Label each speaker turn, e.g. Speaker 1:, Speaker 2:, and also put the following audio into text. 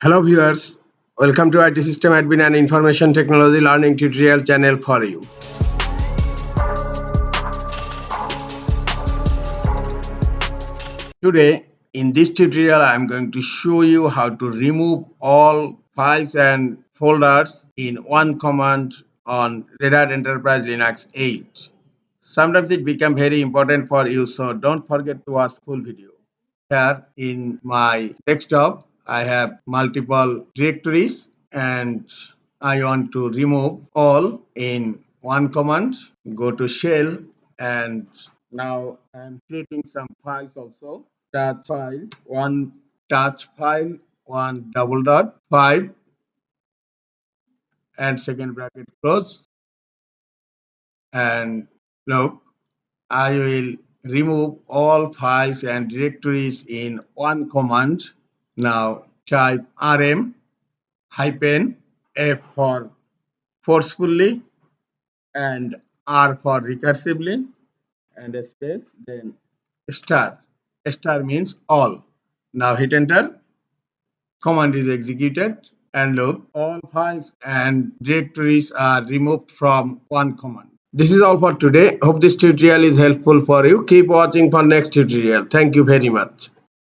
Speaker 1: Hello viewers, welcome to IT System Admin and Information Technology Learning Tutorial channel for you. Today in this tutorial I am going to show you how to remove all files and folders in one command on Red Hat Enterprise Linux 8. Sometimes it becomes very important for you, so don't forget to watch full video. Here in my desktop, I have multiple directories and I want to remove all in one command. Go to shell and now I am creating some files also. Touch file, one touch file, one double dot, 5 and second bracket close. And look, I will remove all files and directories in one command. Now type rm hyphen f for forcefully and r for recursively and a space, then star. Star means all. Now hit enter. Command is executed and look, all files and directories are removed from one command. This is all for today. Hope this tutorial is helpful for you. Keep watching for next tutorial. Thank you very much.